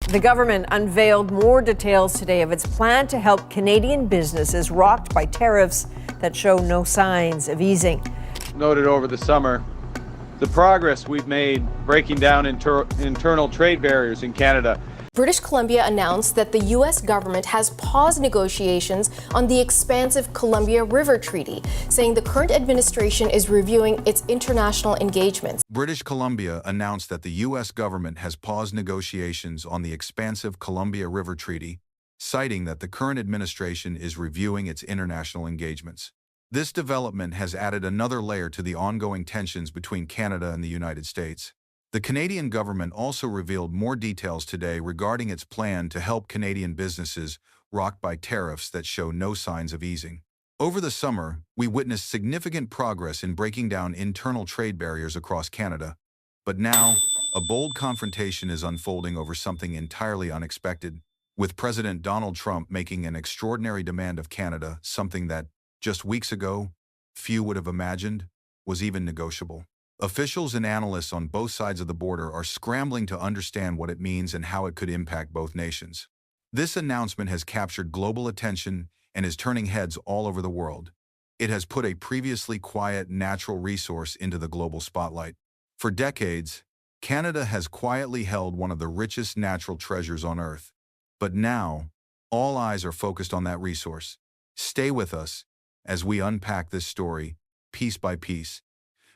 The government unveiled more details today of its plan to help Canadian businesses rocked by tariffs that show no signs of easing. Noted over the summer the progress we've made breaking down internal trade barriers in Canada. British Columbia announced that the U.S. government has paused negotiations on the expansive Columbia River Treaty, saying the current administration is reviewing its international engagements. British Columbia announced that the U.S. government has paused negotiations on the expansive Columbia River Treaty, citing that the current administration is reviewing its international engagements. This development has added another layer to the ongoing tensions between Canada and the United States. The Canadian government also revealed more details today regarding its plan to help Canadian businesses rocked by tariffs that show no signs of easing. Over the summer, we witnessed significant progress in breaking down internal trade barriers across Canada. But now, a bold confrontation is unfolding over something entirely unexpected, with President Donald Trump making an extraordinary demand of Canada, something that, just weeks ago, few would have imagined was even negotiable. Officials and analysts on both sides of the border are scrambling to understand what it means and how it could impact both nations. This announcement has captured global attention and is turning heads all over the world. It has put a previously quiet natural resource into the global spotlight. For decades, Canada has quietly held one of the richest natural treasures on Earth. But now, all eyes are focused on that resource. Stay with us as we unpack this story, piece by piece,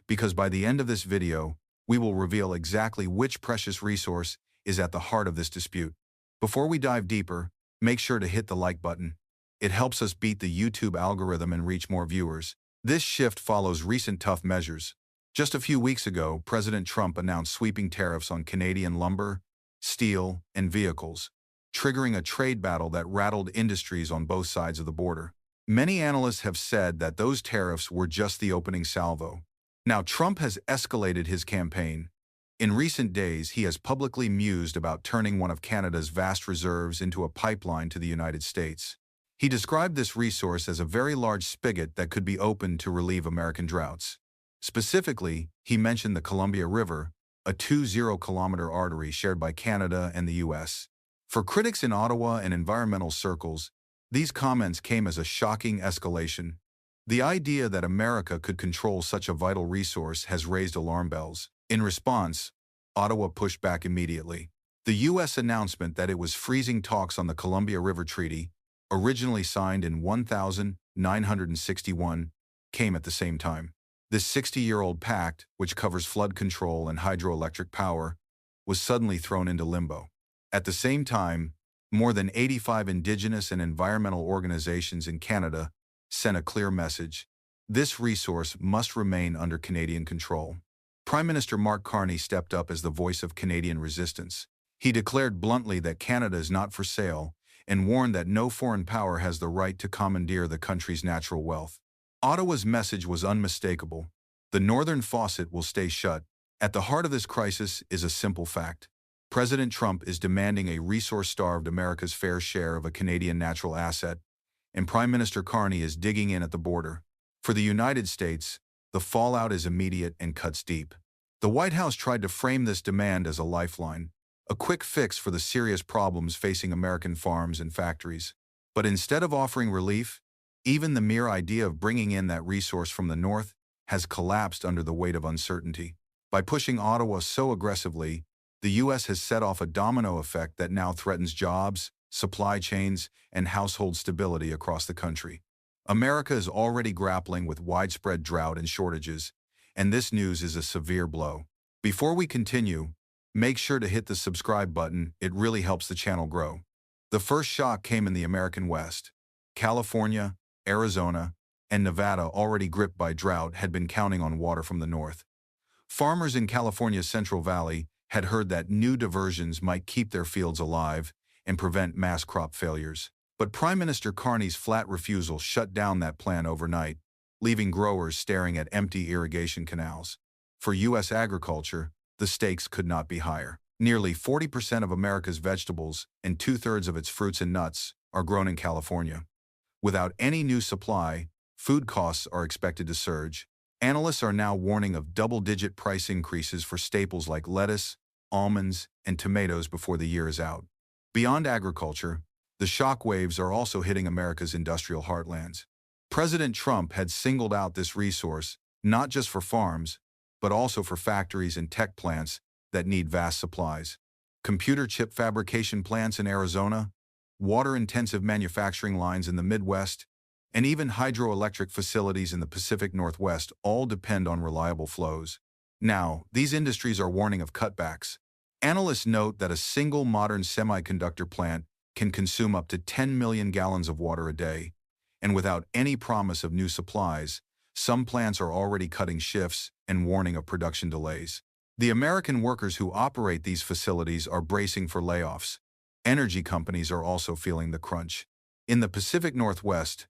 because by the end of this video, we will reveal exactly which precious resource is at the heart of this dispute. Before we dive deeper, make sure to hit the like button. It helps us beat the YouTube algorithm and reach more viewers. This shift follows recent tough measures. Just a few weeks ago, President Trump announced sweeping tariffs on Canadian lumber, steel, and vehicles, triggering a trade battle that rattled industries on both sides of the border. Many analysts have said that those tariffs were just the opening salvo. Now, Trump has escalated his campaign. In recent days, he has publicly mused about turning one of Canada's vast reserves into a pipeline to the United States. He described this resource as a very large spigot that could be opened to relieve American droughts. Specifically, he mentioned the Columbia River, a 20-kilometer artery shared by Canada and the U.S. For critics in Ottawa and environmental circles, these comments came as a shocking escalation. The idea that America could control such a vital resource has raised alarm bells. In response, Ottawa pushed back immediately. The U.S. announcement that it was freezing talks on the Columbia River Treaty, originally signed in 1961, came at the same time. This 60-year-old pact, which covers flood control and hydroelectric power, was suddenly thrown into limbo. At the same time, more than 85 Indigenous and environmental organizations in Canada sent a clear message: this resource must remain under Canadian control. Prime Minister Mark Carney stepped up as the voice of Canadian resistance. He declared bluntly that Canada is not for sale and warned that no foreign power has the right to commandeer the country's natural wealth. Ottawa's message was unmistakable: the northern faucet will stay shut. At the heart of this crisis is a simple fact. President Trump is demanding a resource-starved America's fair share of a Canadian natural asset, and Prime Minister Carney is digging in at the border. For the United States, the fallout is immediate and cuts deep. The White House tried to frame this demand as a lifeline, a quick fix for the serious problems facing American farms and factories. But instead of offering relief, even the mere idea of bringing in that resource from the north has collapsed under the weight of uncertainty. By pushing Ottawa so aggressively, the U.S. has set off a domino effect that now threatens jobs, supply chains, and household stability across the country. America is already grappling with widespread drought and shortages, and this news is a severe blow. Before we continue, make sure to hit the subscribe button. It really helps the channel grow. The first shock came in the American West. California, Arizona, and Nevada, already gripped by drought, had been counting on water from the north. Farmers in California's Central Valley had heard that new diversions might keep their fields alive and prevent mass crop failures. But Prime Minister Carney's flat refusal shut down that plan overnight, leaving growers staring at empty irrigation canals. For U.S. agriculture, the stakes could not be higher. Nearly 40% of America's vegetables and 2/3 of its fruits and nuts are grown in California. Without any new supply, food costs are expected to surge. Analysts are now warning of double-digit price increases for staples like lettuce, almonds, and tomatoes before the year is out. Beyond agriculture, the shockwaves are also hitting America's industrial heartlands. President Trump had singled out this resource not just for farms, but also for factories and tech plants that need vast supplies. Computer chip fabrication plants in Arizona, water-intensive manufacturing lines in the Midwest, and even hydroelectric facilities in the Pacific Northwest all depend on reliable flows. Now, these industries are warning of cutbacks. Analysts note that a single modern semiconductor plant can consume up to 10 million gallons of water a day, and without any promise of new supplies, some plants are already cutting shifts and warning of production delays. The American workers who operate these facilities are bracing for layoffs. Energy companies are also feeling the crunch. In the Pacific Northwest,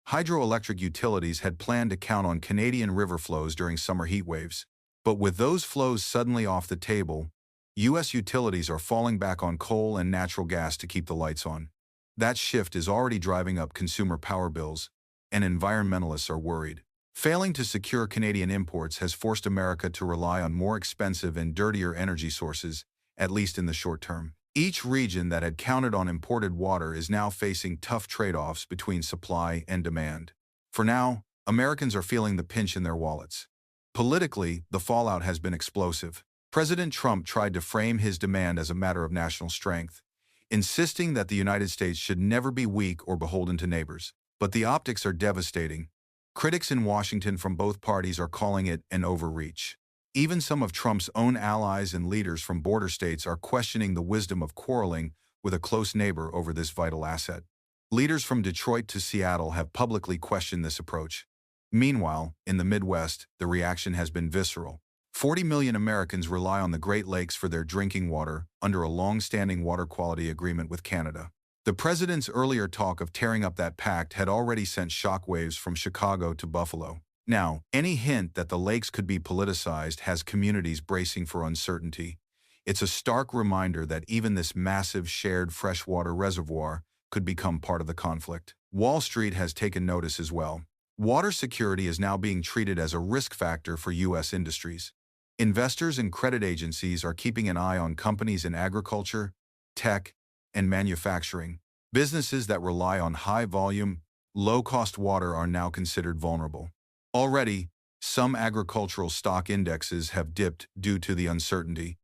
hydroelectric utilities had planned to count on Canadian river flows during summer heat waves. But with those flows suddenly off the table, U.S. utilities are falling back on coal and natural gas to keep the lights on. That shift is already driving up consumer power bills, and environmentalists are worried. Failing to secure Canadian imports has forced America to rely on more expensive and dirtier energy sources, at least in the short term. Each region that had counted on imported water is now facing tough trade-offs between supply and demand. For now, Americans are feeling the pinch in their wallets. Politically, the fallout has been explosive. President Trump tried to frame his demand as a matter of national strength, insisting that the United States should never be weak or beholden to neighbors. But the optics are devastating. Critics in Washington from both parties are calling it an overreach. Even some of Trump's own allies and leaders from border states are questioning the wisdom of quarreling with a close neighbor over this vital asset. Leaders from Detroit to Seattle have publicly questioned this approach. Meanwhile, in the Midwest, the reaction has been visceral. 40 million Americans rely on the Great Lakes for their drinking water under a long-standing water quality agreement with Canada. The president's earlier talk of tearing up that pact had already sent shockwaves from Chicago to Buffalo. Now, any hint that the lakes could be politicized has communities bracing for uncertainty. It's a stark reminder that even this massive shared freshwater reservoir could become part of the conflict. Wall Street has taken notice as well. Water security is now being treated as a risk factor for U.S. industries. Investors and credit agencies are keeping an eye on companies in agriculture, tech, and manufacturing. Businesses that rely on high-volume, low-cost water are now considered vulnerable. Already, some agricultural stock indexes have dipped due to the uncertainty,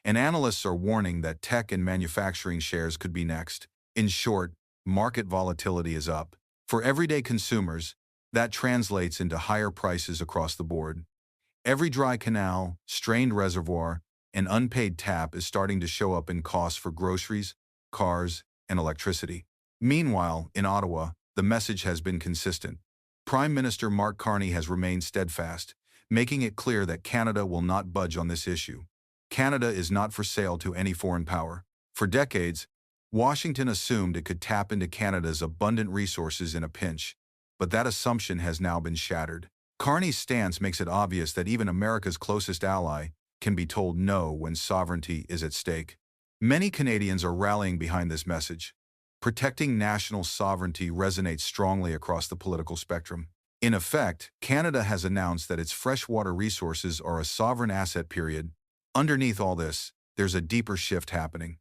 and analysts are warning that tech and manufacturing shares could be next. In short, market volatility is up. For everyday consumers, that translates into higher prices across the board. Every dry canal, strained reservoir, and unpaid tap is starting to show up in costs for groceries, cars, and electricity. Meanwhile, in Ottawa, the message has been consistent. Prime Minister Mark Carney has remained steadfast, making it clear that Canada will not budge on this issue. Canada is not for sale to any foreign power. For decades, Washington assumed it could tap into Canada's abundant resources in a pinch, but that assumption has now been shattered. Carney's stance makes it obvious that even America's closest ally can be told no when sovereignty is at stake. Many Canadians are rallying behind this message. Protecting national sovereignty resonates strongly across the political spectrum. In effect, Canada has announced that its freshwater resources are a sovereign asset. Underneath all this, there's a deeper shift happening.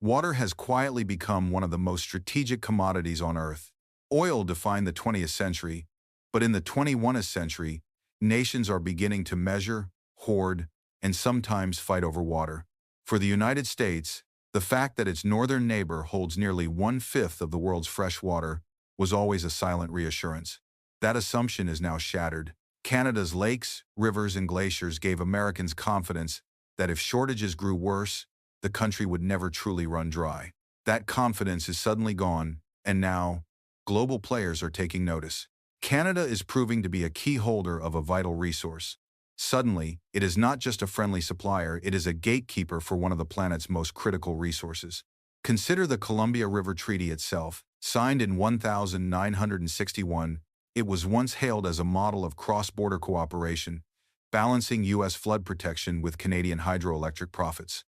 Water has quietly become one of the most strategic commodities on Earth. Oil defined the 20th century, but in the 21st century, nations are beginning to measure, hoard, and sometimes fight over water. For the United States, the fact that its northern neighbor holds nearly 1/5 of the world's fresh water was always a silent reassurance. That assumption is now shattered. Canada's lakes, rivers, and glaciers gave Americans confidence that if shortages grew worse, the country would never truly run dry. That confidence is suddenly gone, and now, global players are taking notice. Canada is proving to be a key holder of a vital resource. Suddenly, it is not just a friendly supplier, it is a gatekeeper for one of the planet's most critical resources. Consider the Columbia River Treaty itself. Signed in 1961, it was once hailed as a model of cross-border cooperation, balancing U.S. flood protection with Canadian hydroelectric profits.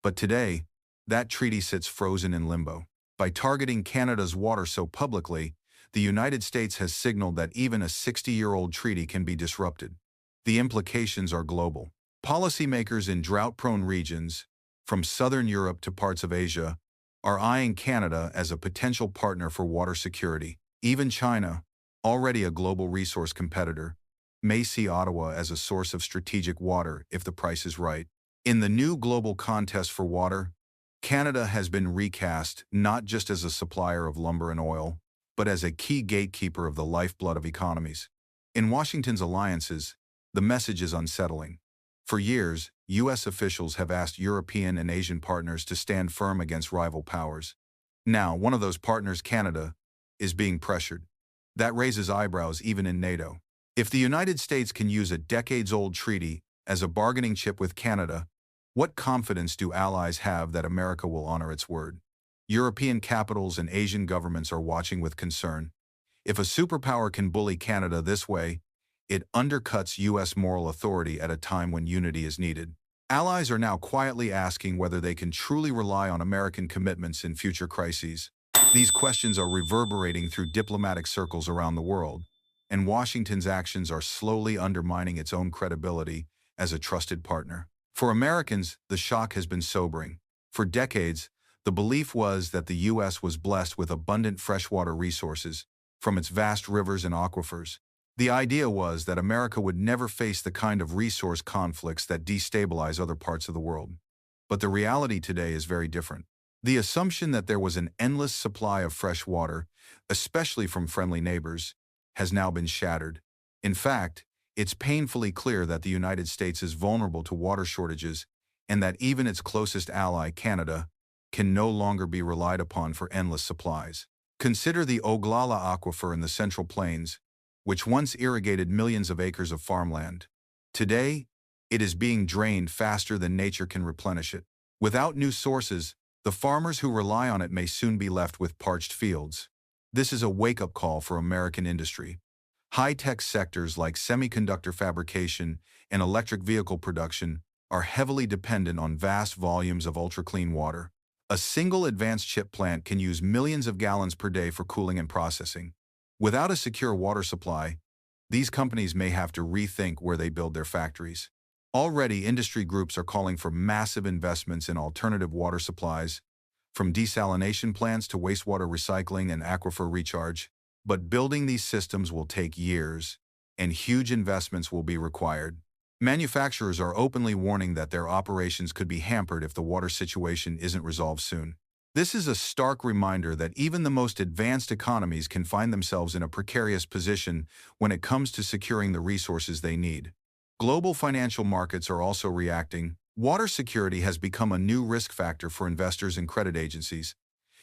But today, that treaty sits frozen in limbo. By targeting Canada's water so publicly, the United States has signaled that even a 60-year-old treaty can be disrupted. The implications are global. Policymakers in drought-prone regions, from southern Europe to parts of Asia, are eyeing Canada as a potential partner for water security. Even China, already a global resource competitor, may see Ottawa as a source of strategic water if the price is right. In the new global contest for water, Canada has been recast not just as a supplier of lumber and oil, but as a key gatekeeper of the lifeblood of economies. In Washington's alliances, the message is unsettling. For years, U.S. officials have asked European and Asian partners to stand firm against rival powers. Now, one of those partners, Canada, is being pressured. That raises eyebrows even in NATO. If the United States can use a decades-old treaty as a bargaining chip with Canada, what confidence do allies have that America will honor its word? European capitals and Asian governments are watching with concern. If a superpower can bully Canada this way, it undercuts U.S. moral authority at a time when unity is needed. Allies are now quietly asking whether they can truly rely on American commitments in future crises. These questions are reverberating through diplomatic circles around the world, and Washington's actions are slowly undermining its own credibility as a trusted partner. For Americans, the shock has been sobering. For decades, the belief was that the U.S. was blessed with abundant freshwater resources from its vast rivers and aquifers. The idea was that America would never face the kind of resource conflicts that destabilize other parts of the world. But the reality today is very different. The assumption that there was an endless supply of fresh water, especially from friendly neighbors, has now been shattered. In fact, it's painfully clear that the United States is vulnerable to water shortages and that even its closest ally, Canada, can no longer be relied upon for endless supplies. Consider the Oglala Aquifer in the Central Plains, which once irrigated millions of acres of farmland. Today, it is being drained faster than nature can replenish it. Without new sources, the farmers who rely on it may soon be left with parched fields. This is a wake-up call for American industry. High-tech sectors like semiconductor fabrication and electric vehicle production are heavily dependent on vast volumes of ultra-clean water. A single advanced chip plant can use millions of gallons per day for cooling and processing. Without a secure water supply, these companies may have to rethink where they build their factories. Already, industry groups are calling for massive investments in alternative water supplies, from desalination plants to wastewater recycling and aquifer recharge. But building these systems will take years, and huge investments will be required. Manufacturers are openly warning that their operations could be hampered if the water situation isn't resolved soon. This is a stark reminder that even the most advanced economies can find themselves in a precarious position when it comes to securing the resources they need. Global financial markets are also reacting. Water security has become a new risk factor for investors and credit agencies,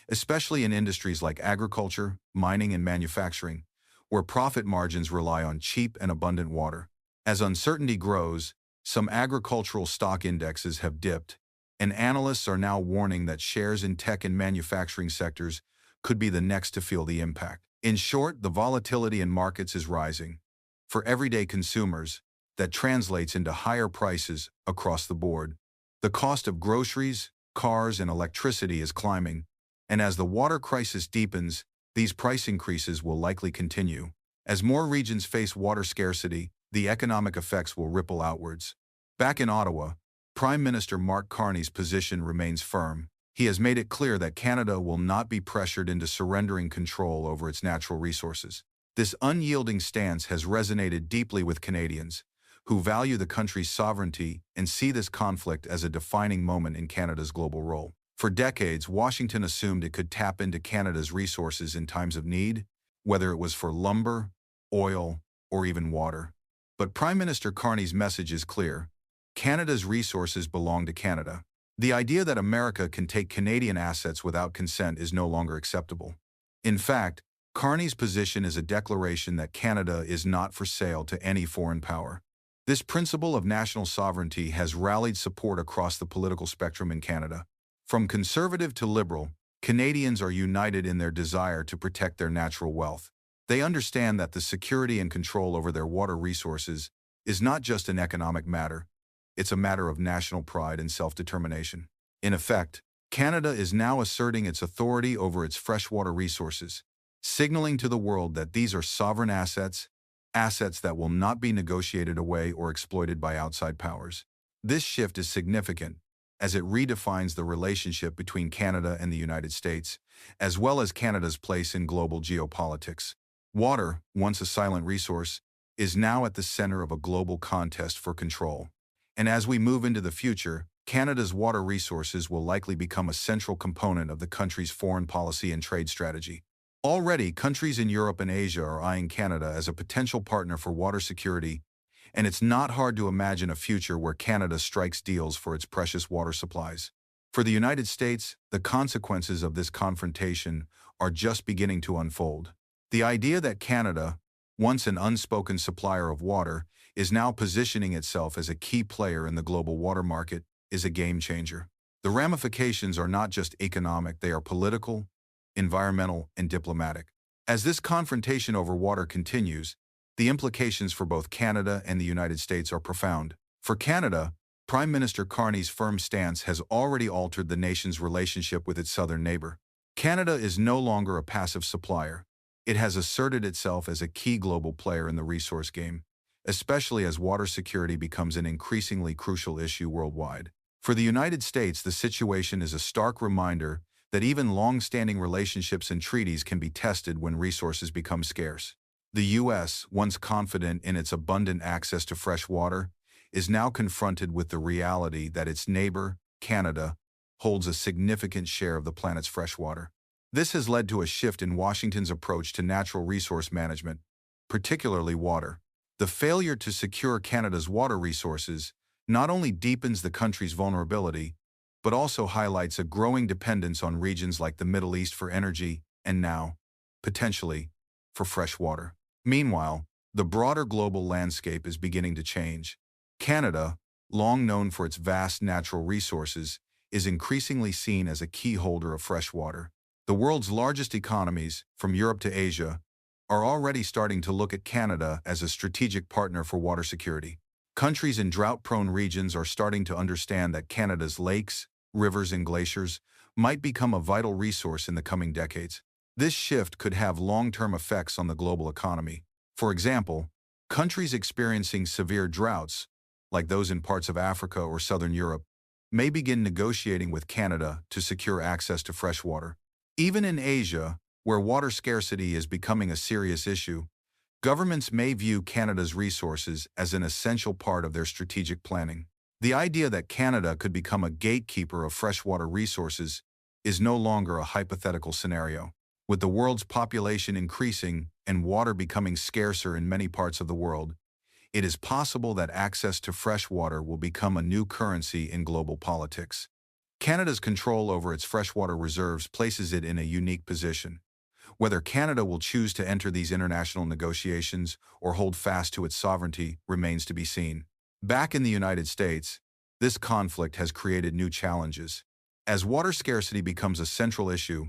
especially in industries like agriculture, mining, and manufacturing, where profit margins rely on cheap and abundant water. As uncertainty grows, some agricultural stock indexes have dipped, and analysts are now warning that shares in tech and manufacturing sectors could be the next to feel the impact. In short, the volatility in markets is rising. For everyday consumers, that translates into higher prices across the board. The cost of groceries, cars, and electricity is climbing, and as the water crisis deepens, these price increases will likely continue. As more regions face water scarcity, the economic effects will ripple outwards. Back in Ottawa, Prime Minister Mark Carney's position remains firm. He has made it clear that Canada will not be pressured into surrendering control over its natural resources. This unyielding stance has resonated deeply with Canadians, who value the country's sovereignty and see this conflict as a defining moment in Canada's global role. For decades, Washington assumed it could tap into Canada's resources in times of need, whether it was for lumber, oil, or even water. But Prime Minister Carney's message is clear. Canada's resources belong to Canada. The idea that America can take Canadian assets without consent is no longer acceptable. In fact, Carney's position is a declaration that Canada is not for sale to any foreign power. This principle of national sovereignty has rallied support across the political spectrum in Canada. From conservative to liberal, Canadians are united in their desire to protect their natural wealth. They understand that the security and control over their water resources is not just an economic matter, it's a matter of national pride and self-determination. In effect, Canada is now asserting its authority over its freshwater resources, signaling to the world that these are sovereign assets that will not be negotiated away or exploited by outside powers. This shift is significant as it redefines the relationship between Canada and the United States, as well as Canada's place in global geopolitics. Water, once a silent resource, is now at the center of a global contest for control. And as we move into the future, Canada's water resources will likely become a central component of the country's foreign policy and trade strategy. Already, countries in Europe and Asia are eyeing Canada as a potential partner for water security, and it's not hard to imagine a future where Canada strikes deals for its precious water supplies. For the United States, the consequences of this confrontation are just beginning to unfold. The idea that Canada, once an unspoken supplier of water, is now positioning itself as a key player in the global water market is a game changer. The ramifications are not just economic, they are political, environmental, and diplomatic. As this confrontation over water continues, the implications for both Canada and the United States are profound. For Canada, Prime Minister Carney's firm stance has already altered the nation's relationship with its southern neighbor. Canada is no longer a passive supplier. It has asserted itself as a key global player in the resource game, especially as water security becomes an increasingly crucial issue worldwide. For the United States, the situation is a stark reminder that even long-standing relationships and treaties can be tested when resources become scarce. The U.S., once confident in its abundant access to fresh water, is now confronted with the reality that its neighbor, Canada, holds a significant share of the planet's fresh water. This has led to a shift in Washington's approach to natural resource management, particularly water. The failure to secure Canada's water resources not only deepens the country's vulnerability, but also highlights a growing dependence on regions like the Middle East for energy and now, potentially, for fresh water. Meanwhile, the broader global landscape is beginning to change. Canada, long known for its vast natural resources, is increasingly seen as a key holder of fresh water. The world's largest economies, from Europe to Asia, are already starting to look at Canada as a strategic partner for water security. Countries in drought-prone regions are starting to understand that Canada's lakes, rivers, and glaciers might become a vital resource in the coming decades. This shift could have long-term effects on the global economy. For example, countries experiencing severe droughts, like those in parts of Africa or southern Europe, may begin negotiating with Canada to secure access to fresh water. Even in Asia, where water scarcity is becoming a serious issue, governments may view Canada's resources as an essential part of their strategic planning. The idea that Canada could become a gatekeeper of freshwater resources is no longer a hypothetical scenario. With the world's population increasing and water becoming scarcer in many parts of the world, it is possible that access to fresh water will become a new currency in global politics. Canada's control over its freshwater reserves places it in a unique position. Whether Canada will choose to enter these international negotiations or hold fast to its sovereignty remains to be seen. Back in the United States, this conflict has created new challenges. As water scarcity becomes a central issue,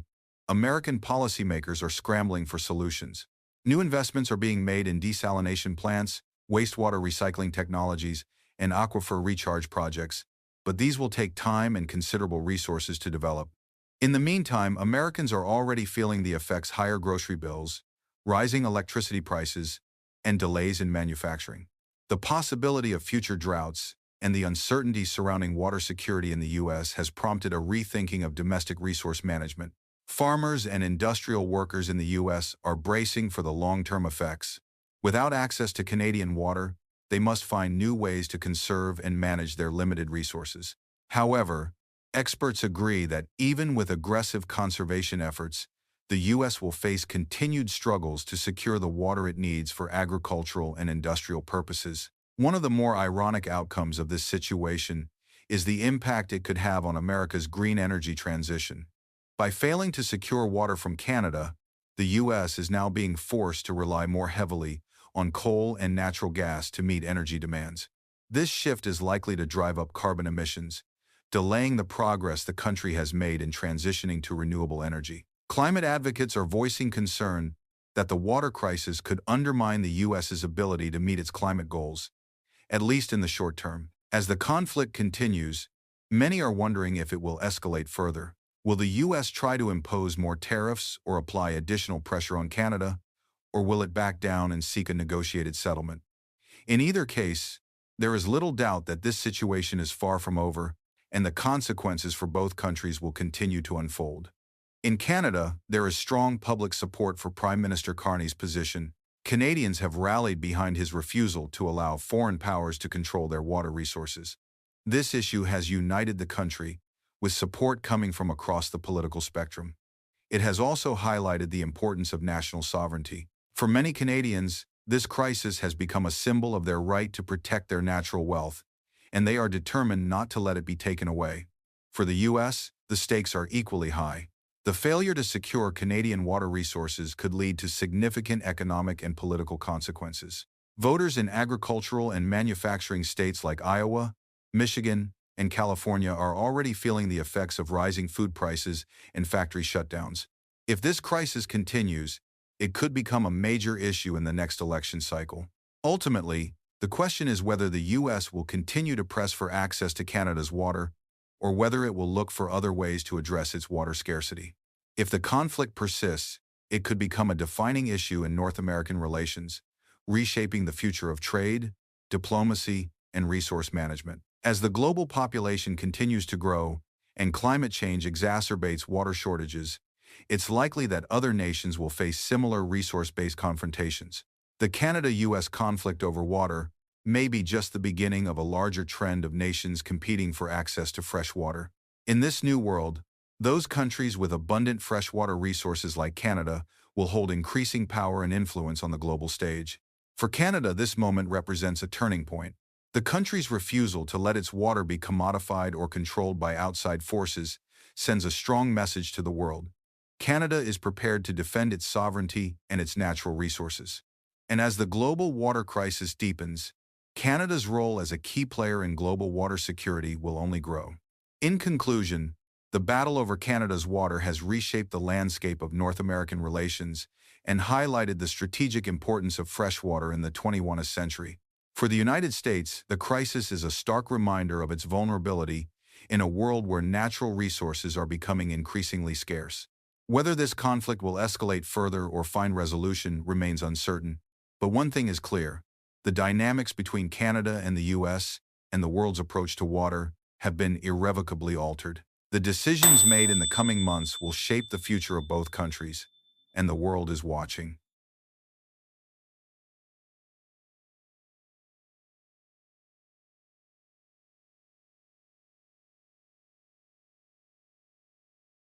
American policymakers are scrambling for solutions. New investments are being made in desalination plants, wastewater recycling technologies, and aquifer recharge projects, but these will take time and considerable resources to develop. In the meantime, Americans are already feeling the effects: higher grocery bills, rising electricity prices, and delays in manufacturing. The possibility of future droughts and the uncertainty surrounding water security in the U.S. has prompted a rethinking of domestic resource management. Farmers and industrial workers in the U.S. are bracing for the long-term effects. Without access to Canadian water, they must find new ways to conserve and manage their limited resources. However, experts agree that even with aggressive conservation efforts, the U.S. will face continued struggles to secure the water it needs for agricultural and industrial purposes. One of the more ironic outcomes of this situation is the impact it could have on America's green energy transition. By failing to secure water from Canada, the U.S. is now being forced to rely more heavily on coal and natural gas to meet energy demands. This shift is likely to drive up carbon emissions, delaying the progress the country has made in transitioning to renewable energy. Climate advocates are voicing concern that the water crisis could undermine the U.S.'s ability to meet its climate goals, at least in the short term. As the conflict continues, many are wondering if it will escalate further. Will the U.S. try to impose more tariffs or apply additional pressure on Canada, or will it back down and seek a negotiated settlement? In either case, there is little doubt that this situation is far from over, and the consequences for both countries will continue to unfold. In Canada, there is strong public support for Prime Minister Carney's position. Canadians have rallied behind his refusal to allow foreign powers to control their water resources. This issue has united the country, with support coming from across the political spectrum. It has also highlighted the importance of national sovereignty. For many Canadians, this crisis has become a symbol of their right to protect their natural wealth, and they are determined not to let it be taken away. For the U.S., the stakes are equally high. The failure to secure Canadian water resources could lead to significant economic and political consequences. Voters in agricultural and manufacturing states like Iowa, Michigan, and California are already feeling the effects of rising food prices and factory shutdowns. If this crisis continues, it could become a major issue in the next election cycle. Ultimately, the question is whether the U.S. will continue to press for access to Canada's water, or whether it will look for other ways to address its water scarcity. If the conflict persists, it could become a defining issue in North American relations, reshaping the future of trade, diplomacy, and resource management. As the global population continues to grow and climate change exacerbates water shortages, it's likely that other nations will face similar resource-based confrontations. The Canada-US conflict over water may be just the beginning of a larger trend of nations competing for access to fresh water. In this new world, those countries with abundant freshwater resources like Canada will hold increasing power and influence on the global stage. For Canada, this moment represents a turning point. The country's refusal to let its water be commodified or controlled by outside forces sends a strong message to the world. Canada is prepared to defend its sovereignty and its natural resources. And as the global water crisis deepens, Canada's role as a key player in global water security will only grow. In conclusion, the battle over Canada's water has reshaped the landscape of North American relations and highlighted the strategic importance of freshwater in the 21st century. For the United States, the crisis is a stark reminder of its vulnerability in a world where natural resources are becoming increasingly scarce. Whether this conflict will escalate further or find resolution remains uncertain, but one thing is clear: the dynamics between Canada and the U.S. and the world's approach to water have been irrevocably altered. The decisions made in the coming months will shape the future of both countries, and the world is watching.